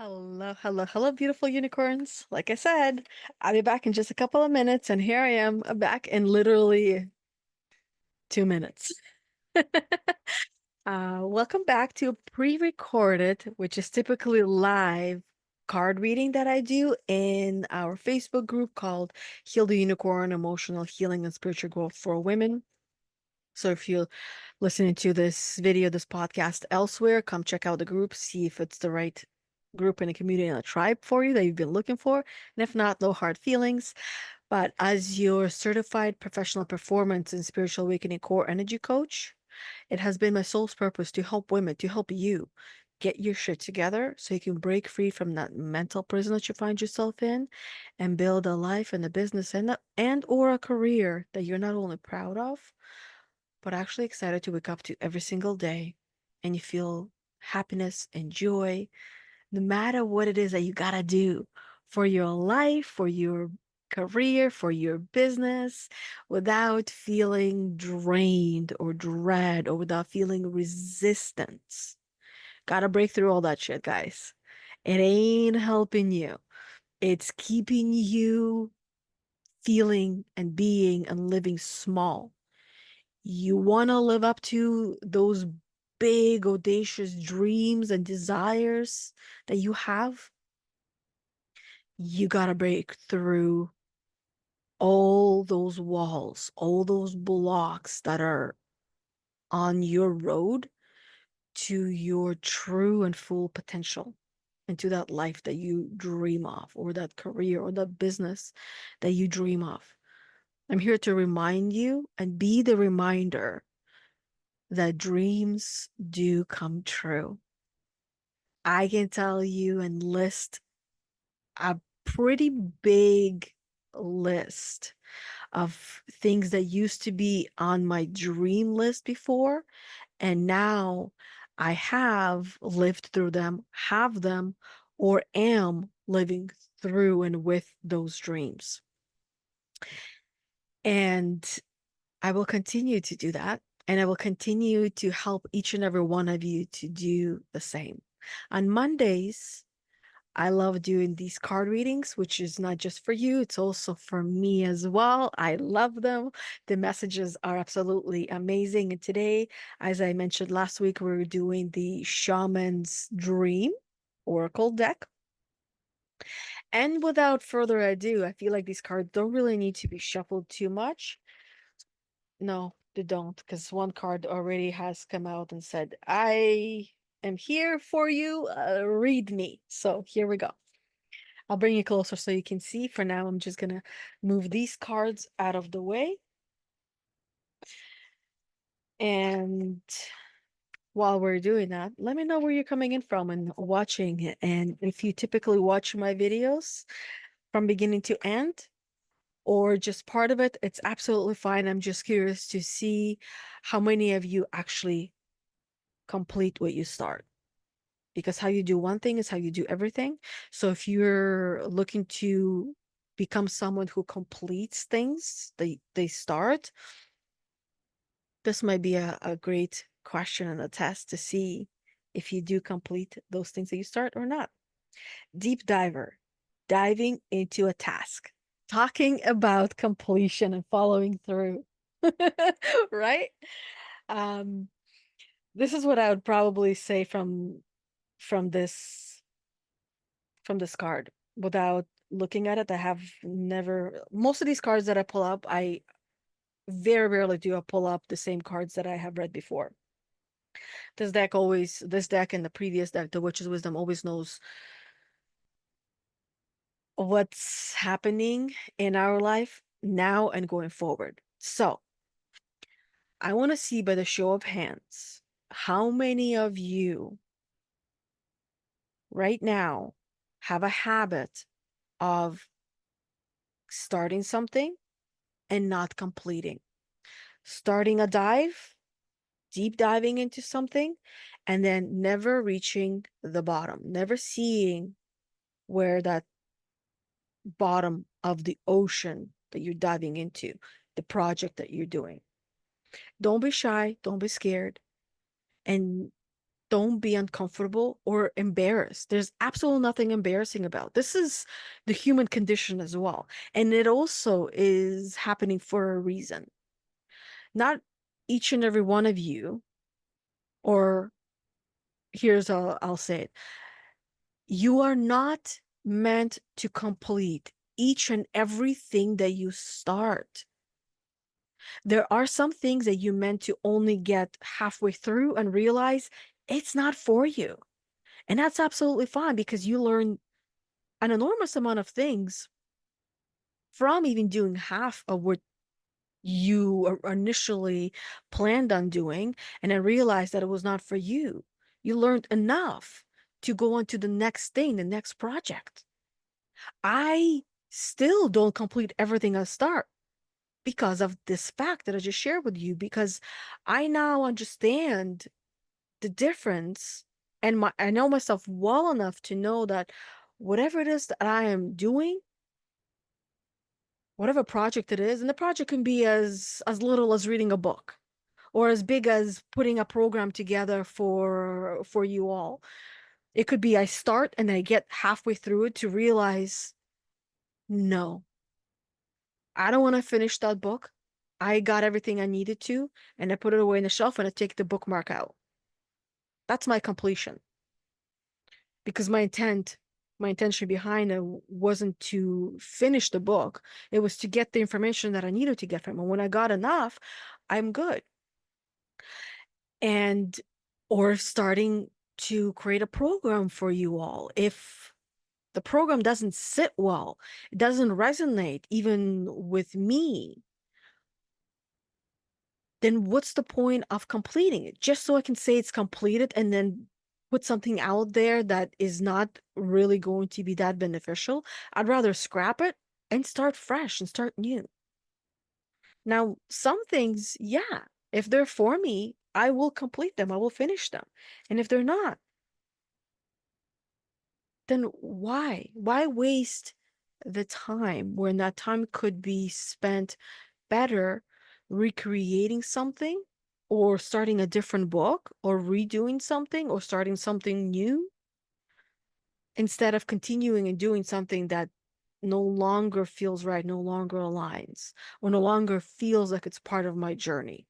Hello, hello, hello, beautiful unicorns. Like I said, I'll be back in just a couple of minutes, and here I am back in literally 2 minutes. Welcome back to a pre-recorded, which is typically live card reading that I do in our Facebook group called Heal the Unicorn, Emotional Healing and Spiritual Growth for Women. So if you're listening to this video, this podcast elsewhere, come check out the group, see if it's the right group in a community and a tribe for you that you've been looking for. And if not, no hard feelings. But as your certified professional performance and spiritual awakening core energy coach, it has been my soul's purpose to help women, to help you get your shit together so you can break free from that mental prison that you find yourself in and build a life and a business and or a career that you're not only proud of, but actually excited to wake up to every single day, and you feel happiness and joy no matter what it is that you gotta do for your life, for your career, for your business, without feeling drained or dread or without feeling resistance. Gotta break through all that shit, guys. It ain't helping you. It's keeping you feeling and being and living small. You want to live up to those big, audacious dreams and desires that you have. You got to break through all those walls, all those blocks that are on your road to your true and full potential and to that life that you dream of, or that career or that business that you dream of. I'm here to remind you and be the reminder that dreams do come true. I can tell you and list a pretty big list of things that used to be on my dream list before, and now I have lived through them, have them, or am living through and with those dreams. And I will continue to do that. And I will continue to help each and every one of you to do the same. On Mondays, I love doing these card readings, which is not just for you, it's also for me as well. I love them. The messages are absolutely amazing. And today, as I mentioned last week, we're doing the Shaman's Dream Oracle deck. And without further ado, I feel like these cards don't really need to be shuffled too much. No, they don't, because one card already has come out and said, I am here for you, read me. So here we go. I'll bring you closer so you can see. For now, I'm just gonna move these cards out of the way. And while we're doing that, let me know where you're coming in from and watching. And if you typically watch my videos from beginning to end, or just part of it, it's absolutely fine. I'm just curious to see how many of you actually complete what you start, because how you do one thing is how you do everything. So if you're looking to become someone who completes things they start, this might be a great question and a test to see if you do complete those things that you start or not. Deep diver, diving into a task, talking about completion and following through. Right? Um, this is what I would probably say from this from this card without looking at it. I have never, most of these cards that I pull up, I very rarely do I pull up the same cards that I have read before. This deck and the previous deck, the Witch's Wisdom, always knows what's happening in our life now and going forward. So I want to see by the show of hands, how many of you right now have a habit of starting something and not completing, starting a dive, deep diving into something, and then never reaching the bottom, never seeing where that bottom of the ocean that you're diving into, the project that you're doing. Don't be shy, don't be scared, and don't be uncomfortable or embarrassed. There's absolutely nothing embarrassing about. This is the human condition as well. And it also is happening for a reason. Not each and every one of you, or here's how I'll say it. You are not meant to complete each and everything that you start. There are some things that you meant to only get halfway through and realize it's not for you. And that's absolutely fine because you learn an enormous amount of things from even doing half of what you initially planned on doing and then realized that it was not for you. You learned enough to go on to the next thing, the next project. I still don't complete everything I start because of this fact that I just shared with you, because I now understand the difference and I know myself well enough to know that whatever it is that I am doing, whatever project it is, and the project can be as little as reading a book or as big as putting a program together for you all. It could be I start and I get halfway through it to realize, no, I don't want to finish that book. I got everything I needed to, and I put it away in the shelf and I take the bookmark out. That's my completion. Because my intention behind it wasn't to finish the book. It was to get the information that I needed to get from it. When I got enough, I'm good. And or starting to create a program for you all. If the program doesn't sit well, it doesn't resonate even with me, then what's the point of completing it? Just so I can say it's completed and then put something out there that is not really going to be that beneficial. I'd rather scrap it and start fresh and start new. Now, some things, yeah, if they're for me, I will complete them, I will finish them. And if they're not, then why? Why waste the time when that time could be spent better recreating something or starting a different book or redoing something or starting something new instead of continuing and doing something that no longer feels right, no longer aligns, or no longer feels like it's part of my journey.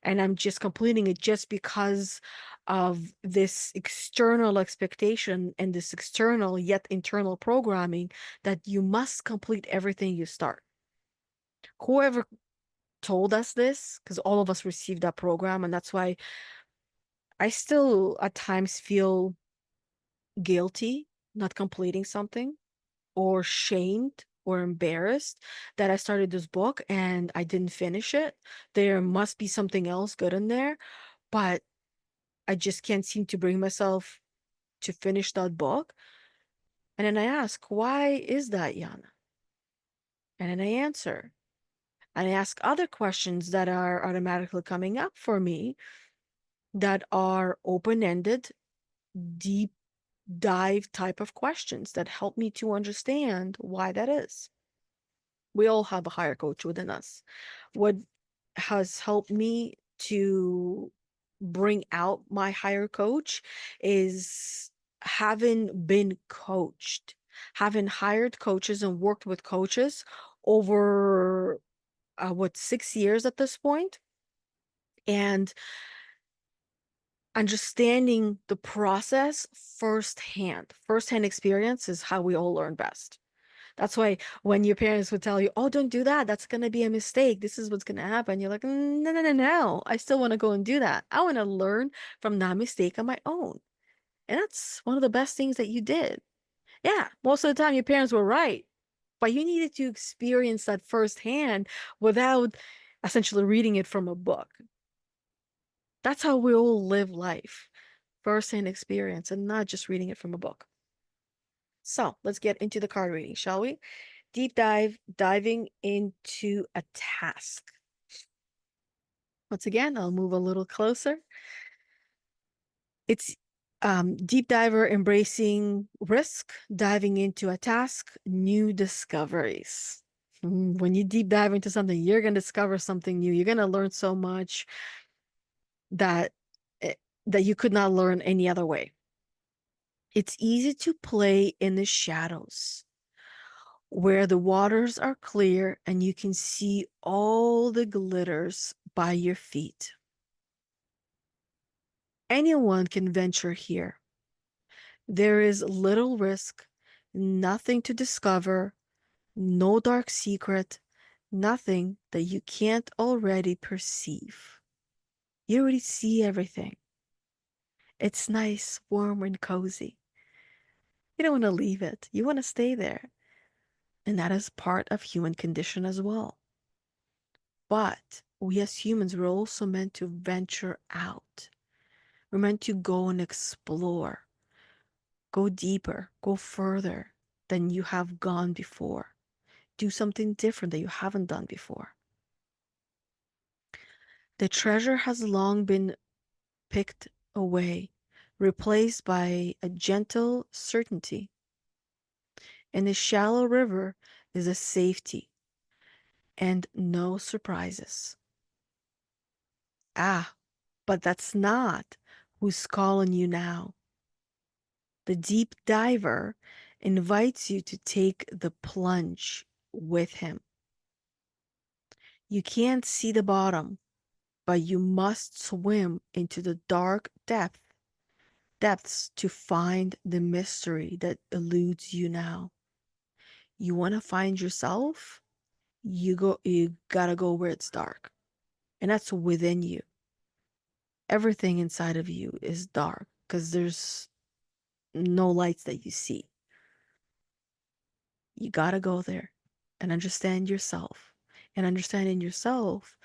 And I'm just completing it just because of this external expectation and this external yet internal programming that you must complete everything you start. Whoever told us this, because all of us received that program, and that's why I still at times feel guilty not completing something or shamed or embarrassed that I started this book and I didn't finish it. There must be something else good in there, but I just can't seem to bring myself to finish that book. And then I ask, why is that, Yana? And then I answer. And I ask other questions that are automatically coming up for me that are open-ended, deep dive type of questions that help me to understand why that is. We all have a higher coach within us. What has helped me to bring out my higher coach is having been coached, having hired coaches and worked with coaches over 6 years at this point, and understanding the process firsthand. Firsthand experience is how we all learn best. That's why when your parents would tell you, oh, don't do that, that's going to be a mistake, this is what's going to happen, you're like, no, no, no, no, I still want to go and do that. I want to learn from that mistake on my own. And that's one of the best things that you did. Yeah, most of the time your parents were right, but you needed to experience that firsthand without essentially reading it from a book. That's how we all live life, firsthand experience and not just reading it from a book. So let's get into the card reading, shall we? Deep dive, diving into a task. Once again, I'll move a little closer. It's deep diver embracing risk, diving into a task, new discoveries. When you deep dive into something, you're going to discover something new. You're going to learn so much that that you could not learn any other way. It's easy to play in the shadows where the waters are clear and you can see all the glitters by your feet. Anyone can venture here. There is little risk, nothing to discover, no dark secret, nothing that you can't already perceive. You already see everything. It's nice, warm, and cozy. You don't want to leave it. You want to stay there. And that is part of human condition as well. But we as humans, we're also meant to venture out. We're meant to go and explore, go deeper, go further than you have gone before. Do something different that you haven't done before. The treasure has long been picked away, replaced by a gentle certainty. And the shallow river is a safety and no surprises. Ah, but that's not who's calling you now. The deep diver invites you to take the plunge with him. You can't see the bottom, but you must swim into the dark depths to find the mystery that eludes you now. You want to find yourself? You gotta go where it's dark. And that's within you. Everything inside of you is dark because there's no lights that you see. You gotta go there and understand yourself. And understanding yourself,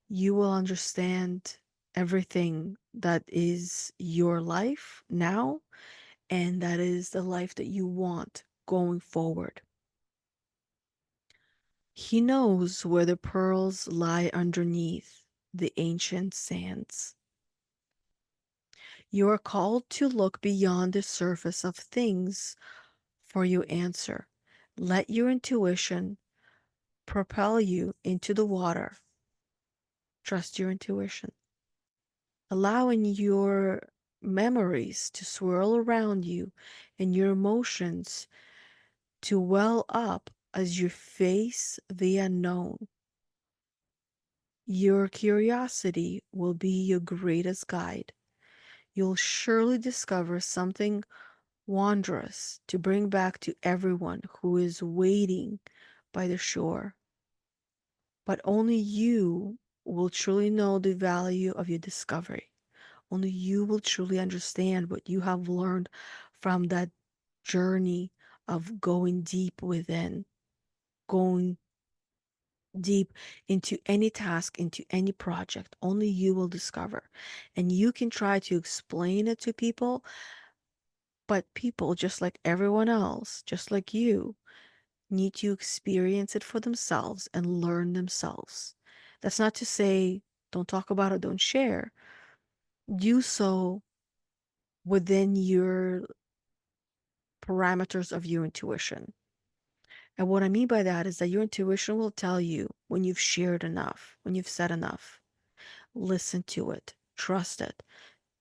you will understand everything that is your life now, and that is the life that you want going forward. He knows where the pearls lie underneath the ancient sands. You are called to look beyond the surface of things for your answer. Let your intuition propel you into the water. Trust your intuition. Allowing your memories to swirl around you and your emotions to well up as you face the unknown. Your curiosity will be your greatest guide. You'll surely discover something wondrous to bring back to everyone who is waiting by the shore. But only you will truly know the value of your discovery. Only you will truly understand what you have learned from that journey of going deep within, going deep into any task, into any project. Only you will discover. And you can try to explain it to people, but people, just like everyone else, just like you, need to experience it for themselves and learn themselves. That's not to say don't talk about it, don't share. Do so within your parameters of your intuition. And what I mean by that is that your intuition will tell you when you've shared enough, when you've said enough. Listen to it, trust it.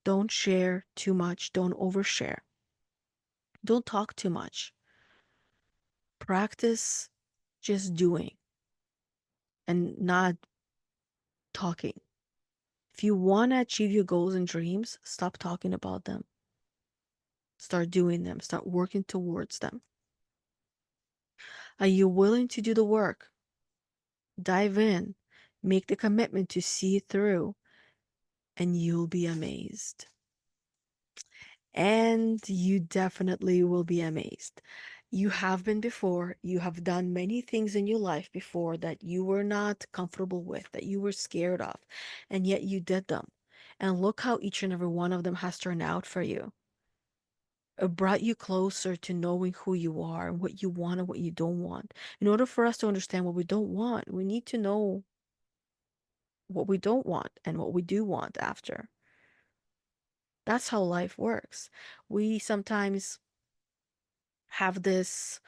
Don't share too much, don't overshare. Don't talk too much. Practice just doing and not talking. If you want to achieve your goals and dreams, stop talking about them. Start doing them. Start working towards them. Are you willing to do the work? Dive in. Make the commitment to see it through, and you'll be amazed. And you definitely will be amazed. You have been before. You have done many things in your life before that you were not comfortable with, that you were scared of, and yet you did them. And look how each and every one of them has turned out for you. It brought you closer to knowing who you are and what you want and what you don't want. In order for us to understand what we don't want, we need to know what we don't want and what we do want after. That's how life works. We sometimes have this,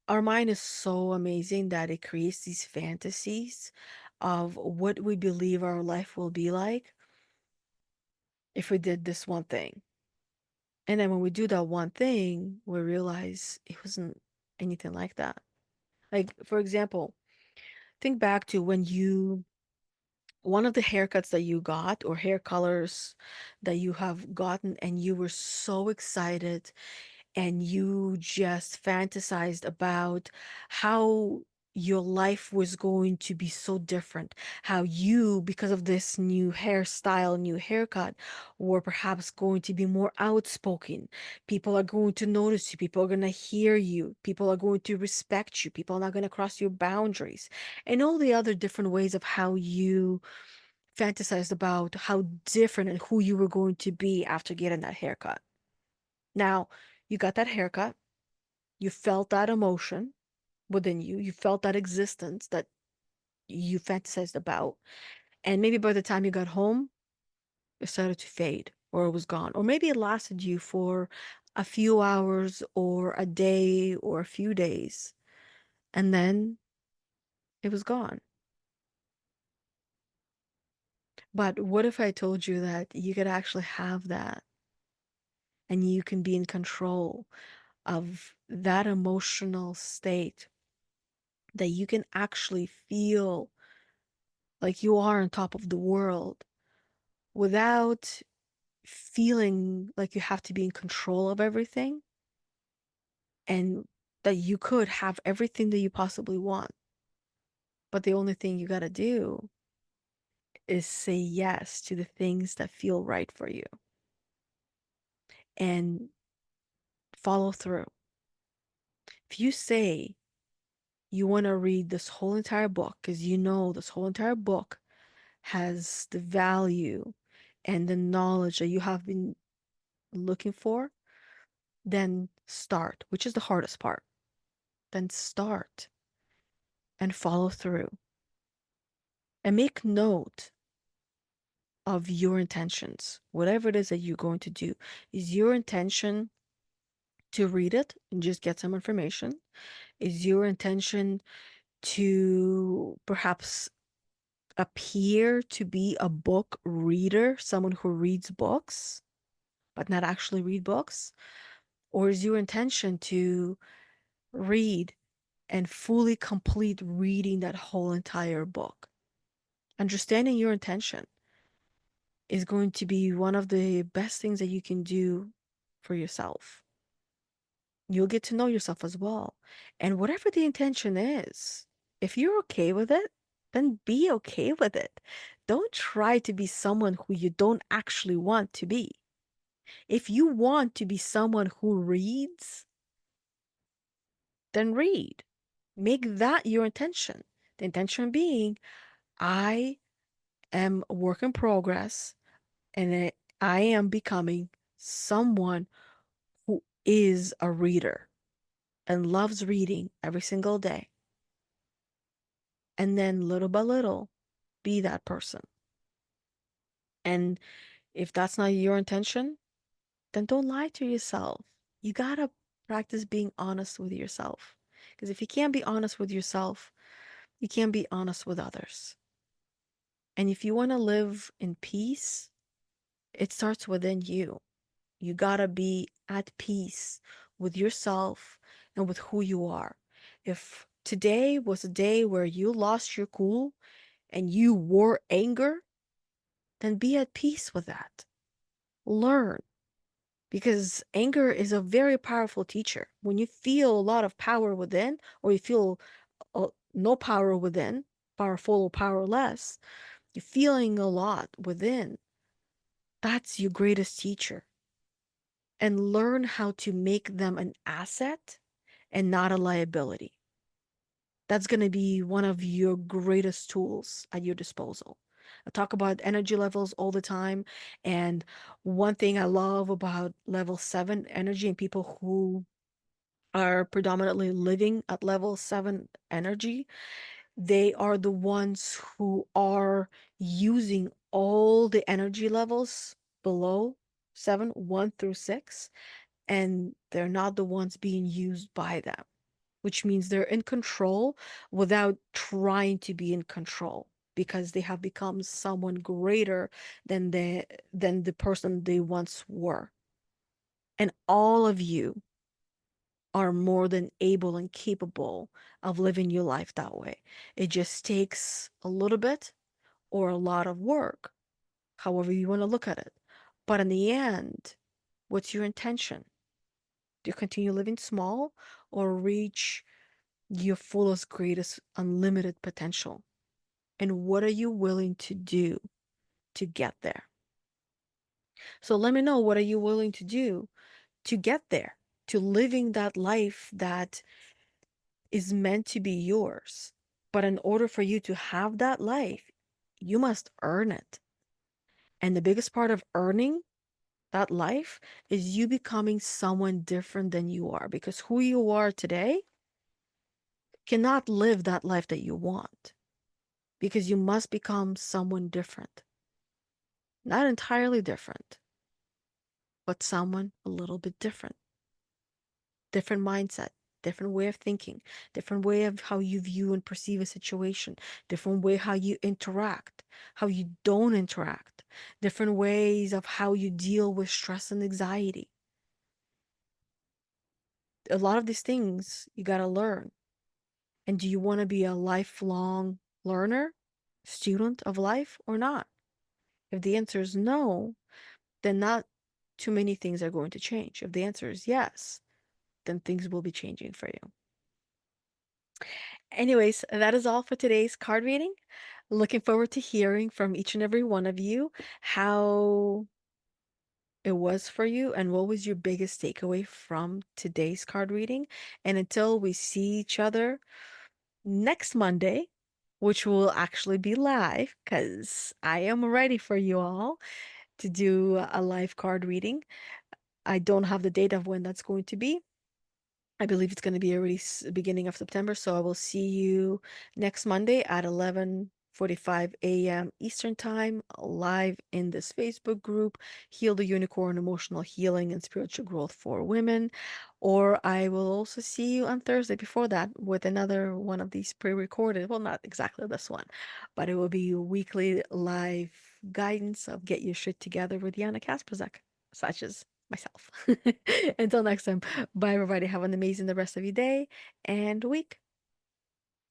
our mind is so amazing that it creates these fantasies of what we believe our life will be like. if we did this one thing. And then when we do that one thing, we realize it wasn't anything like that. Like, for example, think back to when one of the haircuts that you got or hair colors that you have gotten, and you were so excited and you just fantasized about how your life was going to be so different. How you, because of this new hairstyle, new haircut, were perhaps going to be more outspoken. People are going to notice you. People are going to hear you. People are going to respect you. People are not going to cross your boundaries. And all the other different ways of how you fantasized about how different and who you were going to be after getting that haircut. Now, you got that haircut, you felt that emotion within you, you felt that existence that you fantasized about, and maybe by the time you got home, it started to fade or it was gone. Or maybe it lasted you for a few hours or a day or a few days, and then it was gone. But what if I told you that you could actually have that and you can be in control of that emotional state, that you can actually feel like you are on top of the world without feeling like you have to be in control of everything, and that you could have everything that you possibly want. But the only thing you got to do is say yes to the things that feel right for you and follow through. If you say you want to read this whole entire book because you know this whole entire book has the value and the knowledge that you have been looking for, then start, which is the hardest part. Then start and follow through and make note of your intentions. Whatever it is that you're going to do, is your intention to read it and just get some information? Is your intention to perhaps appear to be a book reader, someone who reads books, but not actually read books? Or is your intention to read and fully complete reading that whole entire book? Understanding your intention is going to be one of the best things that you can do for yourself. You'll get to know yourself as well. And whatever the intention is, if you're okay with it, then be okay with it. Don't try to be someone who you don't actually want to be. If you want to be someone who reads, then read. Make that your intention. The intention being, I am a work in progress, and I am becoming someone who is a reader and loves reading every single day. And then little by little, be that person. And if that's not your intention, then don't lie to yourself. You gotta practice being honest with yourself. Because if you can't be honest with yourself, you can't be honest with others. And if you want to live in peace, it starts within you. You gotta be at peace with yourself and with who you are. If today was a day where you lost your cool and you wore anger, then be at peace with that. Learn, because anger is a very powerful teacher. When you feel a lot of power within, or you feel no power within, powerful or powerless, you're feeling a lot within. That's your greatest teacher. And learn how to make them an asset and not a liability. That's going to be one of your greatest tools at your disposal. I talk about energy levels all the time. And one thing I love about level 7 energy and people who are predominantly living at level 7 energy, they are the ones who are using all the energy levels below 7, 1 through 6, and they're not the ones being used by them, which means they're in control without trying to be in control because they have become someone greater than the person they once were. And all of you are more than able and capable of living your life that way. It just takes a little bit or a lot of work, however you want to look at it. But in the end, what's your intention? Do you continue living small or reach your fullest, greatest, unlimited potential? And what are you willing to do to get there? So let me know, what are you willing to do to get there, to living that life that is meant to be yours. But in order for you to have that life, you must earn it. And the biggest part of earning that life is you becoming someone different than you are, because who you are today cannot live that life that you want, because you must become someone different. Not entirely different, but someone a little bit different. Different mindset, different way of thinking, different way of how you view and perceive a situation, different way how you interact, how you don't interact, different ways of how you deal with stress and anxiety. A lot of these things you got to learn. And do you want to be a lifelong learner, student of life, or not? If the answer is no, then not too many things are going to change. If the answer is yes, then things will be changing for you. Anyways, that is all for today's card reading. Looking forward to hearing from each and every one of you how it was for you and what was your biggest takeaway from today's card reading. And until we see each other next Monday, which will actually be live because I am ready for you all to do a live card reading. I don't have the date of when that's going to be. I believe it's going to be already beginning of September, so I will see you next Monday at 11:45 a.m. Eastern Time, live in this Facebook group, Heal the Unicorn, Emotional Healing and Spiritual Growth for Women. Or I will also see you on Thursday before that with another one of these pre-recorded, well, not exactly this one, but it will be a weekly live guidance of Get Your Shit Together with Yana Kasperczak, such as myself. Until next time, bye everybody. Have an amazing the rest of your day and week.